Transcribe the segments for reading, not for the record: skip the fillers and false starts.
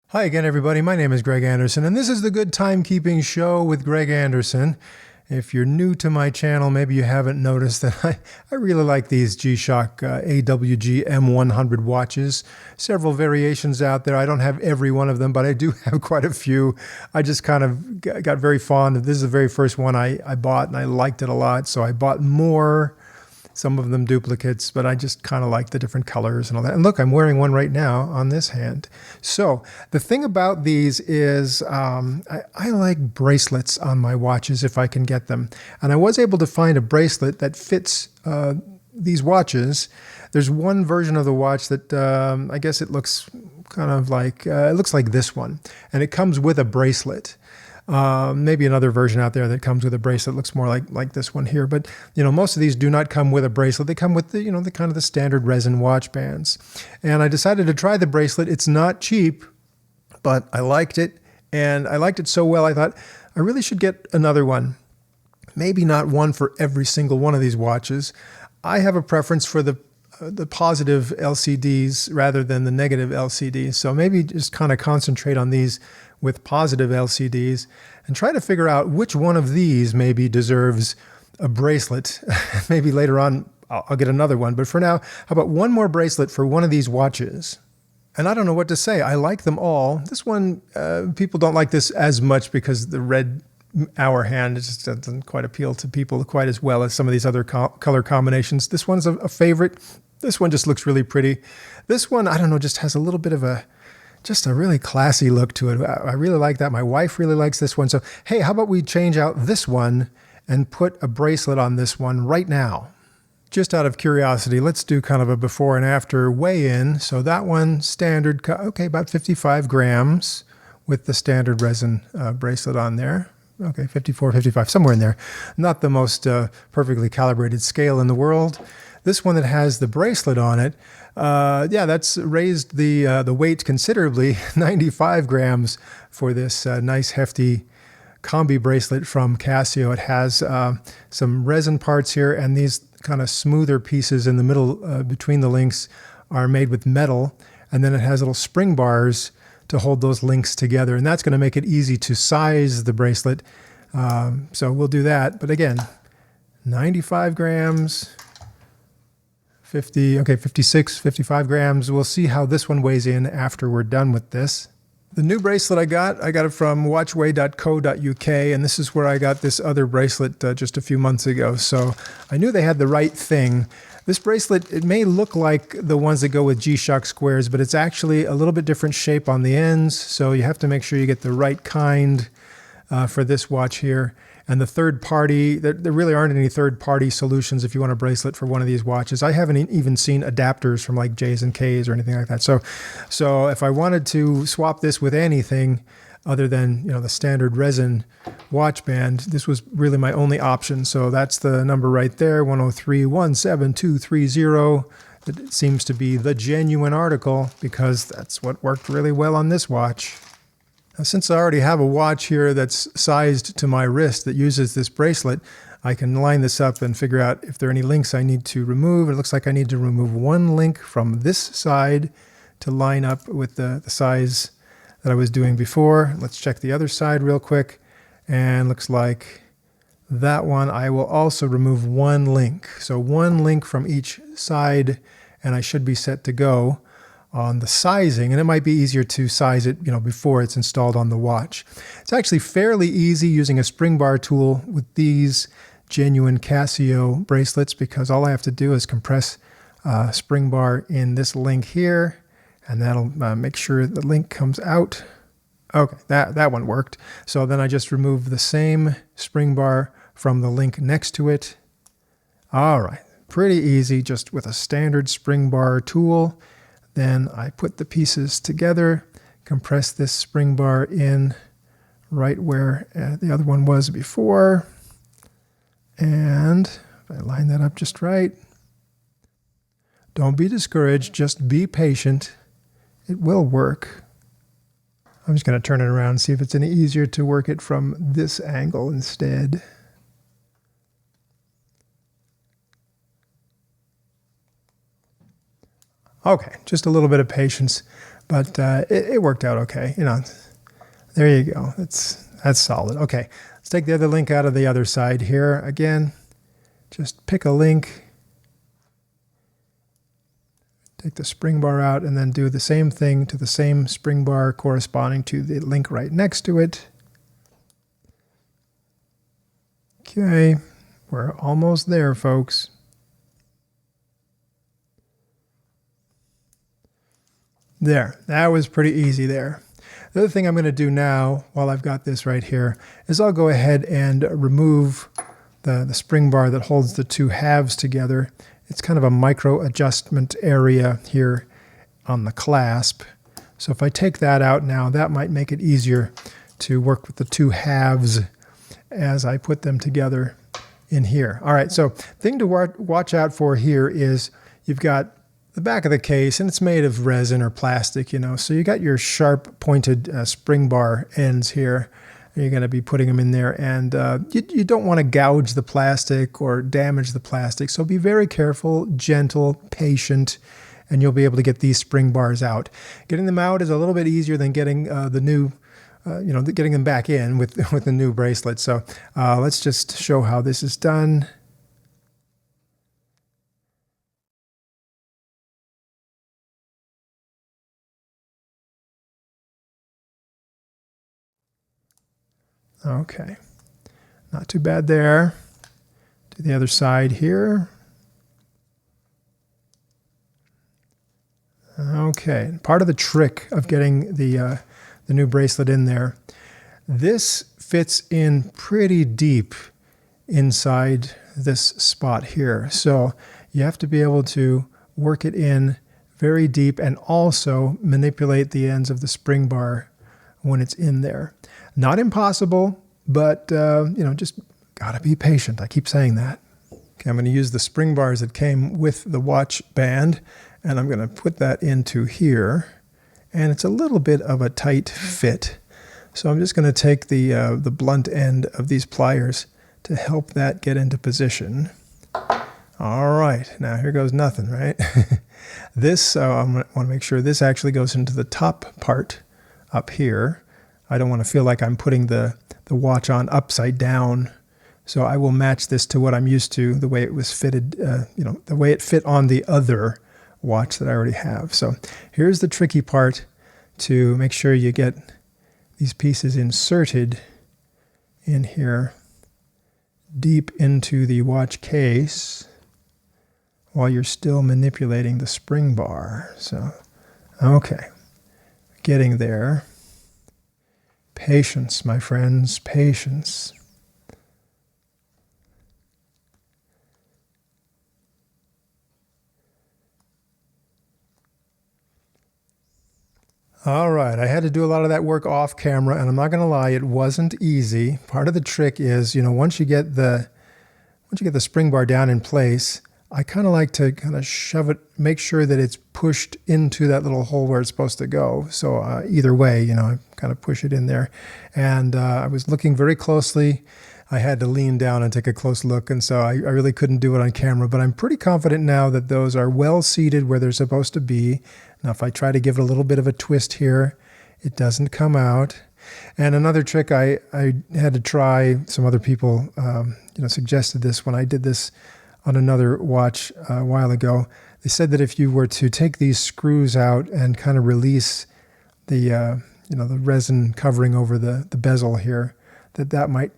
Hi again, everybody. My name is Greg Anderson, and this is the Good Timekeeping Show with Greg Anderson. If you're new to my channel, maybe you haven't noticed that I really like these G-Shock AWG-M100 watches. Several variations out there. I don't have every one of them, but I do have quite a few. I just kind of got very fond of this. Is the very first one I bought, and I liked it a lot, so I bought more. Some of them duplicates, but I just kind of like the different colors and all that. And look, I'm wearing one right now on this hand. So the thing about these is I like bracelets on my watches if I can get them. And I was able to find a bracelet that fits these watches. There's one version of the watch that I guess it looks kind of like, it looks like this one. And it comes with a bracelet. Maybe another version out there that comes with a bracelet looks more like this one here, but most of these do not come with a bracelet. They come with the the kind of the standard resin watch bands. And I decided to try the bracelet. It's not cheap, but I liked it, and I liked it so well I thought I really should get another one. Maybe not one for every single one of these watches. I have a preference for the positive LCDs rather than the negative LCDs. So maybe just kind of concentrate on these with positive LCDs and try to figure out which one of these maybe deserves a bracelet. Maybe later on I'll get another one. But for now, how about one more bracelet for one of these watches? And I don't know what to say. I like them all. This one, people don't like this as much because the red hour hand just doesn't quite appeal to people quite as well as some of these other color combinations. This one's a favorite. This one just looks really pretty. This one, I don't know, just has a little bit of just a really classy look to it. I really like that. My wife really likes this one. So, hey, how about we change out this one and put a bracelet on this one right now? Just out of curiosity, let's do kind of a before and after weigh-in. So that one, standard, okay, about 55 grams with the standard resin bracelet on there. Okay, 54, 55, somewhere in there. Not the most perfectly calibrated scale in the world. This one that has the bracelet on it, yeah, that's raised the weight considerably, 95 grams for this nice hefty Combi bracelet from Casio. It has some resin parts here, and these kind of smoother pieces in the middle between the links are made with metal, and then it has little spring bars to hold those links together, and that's going to make it easy to size the bracelet. So we'll do that. But again, 95 grams, 56, 55 grams. We'll see how this one weighs in after we're done with this. The new bracelet I got it from watchway.co.uk, and this is where I got this other bracelet just a few months ago. So I knew they had the right thing. This bracelet, it may look like the ones that go with G-Shock squares, but it's actually a little bit different shape on the ends. So you have to make sure you get the right kind for this watch here. And the third party, there really aren't any third party solutions if you want a bracelet for one of these watches. I haven't even seen adapters from like J's and K's or anything like that. So if I wanted to swap this with anything other than the standard resin watch band, this was really my only option. So that's the number right there, 103-17230. It seems to be the genuine article because that's what worked really well on this watch. Now, since I already have a watch here that's sized to my wrist that uses this bracelet, I can line this up and figure out if there are any links I need to remove. It looks like I need to remove one link from this side to line up with the size that I was doing before. Let's check the other side real quick. And looks like that one, I will also remove one link. So one link from each side, and I should be set to go on the sizing, and it might be easier to size it, before it's installed on the watch. It's actually fairly easy using a spring bar tool with these genuine Casio bracelets because all I have to do is compress a spring bar in this link here, and that'll make sure the link comes out. Okay, that one worked. So then I just remove the same spring bar from the link next to it. All right, pretty easy, just with a standard spring bar tool. Then I put the pieces together, compress this spring bar in right where the other one was before. And if I line that up just right, don't be discouraged, just be patient. It will work. I'm just going to turn it around and see if it's any easier to work it from this angle instead. Okay, just a little bit of patience. but it worked out okay. You know, there you go. That's solid. Okay, let's take the other link out of the other side here. Again, just pick a link, take the spring bar out, and then do the same thing to the same spring bar corresponding to the link right next to it. Okay, we're almost there, folks. There, that was pretty easy there. The other thing I'm going to do now, while I've got this right here, is I'll go ahead and remove the spring bar that holds the two halves together. It's kind of a micro adjustment area here on the clasp. So if I take that out now, that might make it easier to work with the two halves as I put them together in here. All right, so thing to watch out for here is you've got the back of the case, and it's made of resin or plastic, you know, so you got your sharp pointed spring bar ends here. You're going to be putting them in there, and you don't want to gouge the plastic or damage the plastic, so be very careful, gentle, patient, and you'll be able to get these spring bars out. Getting them out is a little bit easier than getting the new, getting them back in with the new bracelet. So let's just show how this is done. Okay, not too bad there. Do the other side here. Okay, part of the trick of getting the new bracelet in there, this fits in pretty deep inside this spot here. So you have to be able to work it in very deep and also manipulate the ends of the spring bar when it's in there. Not impossible, but just gotta be patient. I keep saying that. Okay, I'm going to use the spring bars that came with the watch band, and I'm going to put that into here. And it's a little bit of a tight fit, so I'm just going to take the blunt end of these pliers to help that get into position. All right, now here goes nothing, right? This I want to make sure this actually goes into the top part up here. I don't want to feel like I'm putting the watch on upside down. So I will match this to what I'm used to, the way it was fitted, the way it fit on the other watch that I already have. So here's the tricky part, to make sure you get these pieces inserted in here deep into the watch case while you're still manipulating the spring bar. So, okay, getting there. Patience, my friends, patience. All right, I had to do a lot of that work off camera, and I'm not going to lie, it wasn't easy. Part of the trick is, once you get the spring bar down in place, I kind of like to kind of shove it, make sure that it's pushed into that little hole where it's supposed to go. So either way, I kind of push it in there. And I was looking very closely. I had to lean down and take a close look, and so I really couldn't do it on camera. But I'm pretty confident now that those are well seated where they're supposed to be. Now, if I try to give it a little bit of a twist here, it doesn't come out. And another trick I had to try, some other people suggested this when I did this on another watch a while ago. They said that if you were to take these screws out and kind of release the the resin covering over the bezel here, that might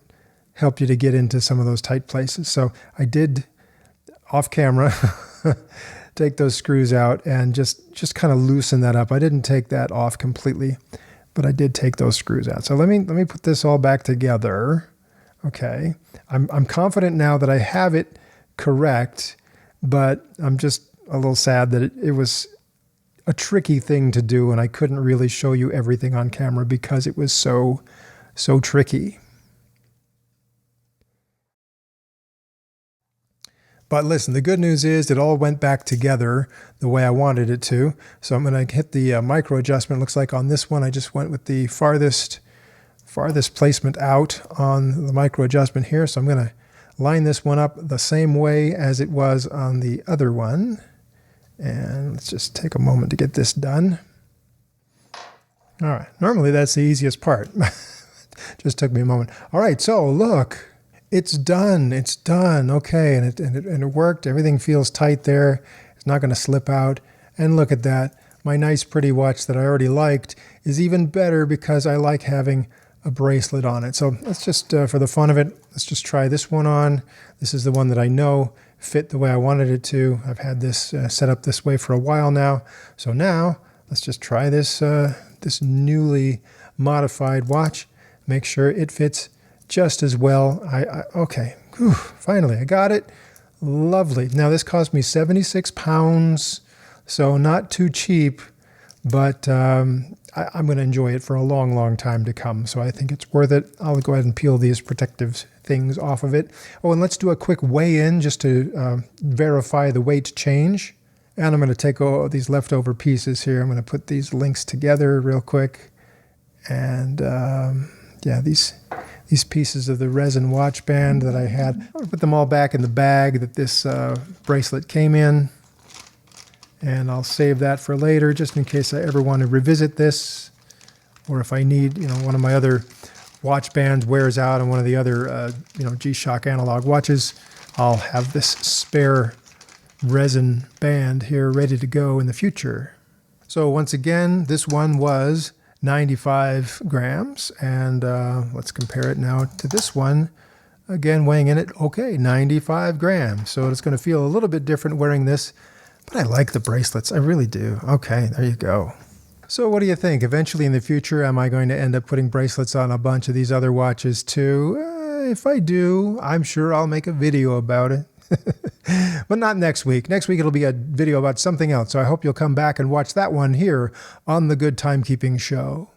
help you to get into some of those tight places. So I did, off camera, take those screws out and just kind of loosen that up. I didn't take that off completely, but I did take those screws out. So let me put this all back together. Okay, I'm confident now that I have it correct, but I'm just a little sad that it was a tricky thing to do, and I couldn't really show you everything on camera because it was so tricky. But listen, the good news is it all went back together the way I wanted it to. So I'm going to hit the micro adjustment. Looks like on this one I just went with the farthest placement out on the micro adjustment here. So I'm going to line this one up the same way as it was on the other one. And let's just take a moment to get this done. All right, normally that's the easiest part. Just took me a moment. All right, so look, it's done. It's done. Okay, and it worked. Everything feels tight there. It's not going to slip out. And look at that. My nice pretty watch that I already liked is even better because I like having a bracelet on it. So let's just, for the fun of it, let's just try this one on. This is the one that I know fit the way I wanted it to. I've had this set up this way for a while now. So now let's just try this, this newly modified watch. Make sure it fits just as well. Okay, whew, finally I got it. Lovely. Now this cost me 76 pounds, so not too cheap, but I'm going to enjoy it for a long, long time to come. So I think it's worth it. I'll go ahead and peel these protective things off of it. Oh, and let's do a quick weigh-in just to verify the weight change. And I'm going to take all these leftover pieces here. I'm going to put these links together real quick. And yeah, these pieces of the resin watch band that I had, I'm going to put them all back in the bag that this bracelet came in. And I'll save that for later, just in case I ever want to revisit this, or if I need, one of my other watch bands wears out on one of the other, G-Shock analog watches, I'll have this spare resin band here ready to go in the future. So once again, this one was 95 grams, and let's compare it now to this one. Again, weighing in at, okay, 95 grams. So it's going to feel a little bit different wearing this. But I like the bracelets. I really do. Okay, there you go. So what do you think? Eventually in the future, am I going to end up putting bracelets on a bunch of these other watches too? If I do, I'm sure I'll make a video about it. But not next week. Next week it'll be a video about something else. So I hope you'll come back and watch that one here on the Good Timekeeping Show.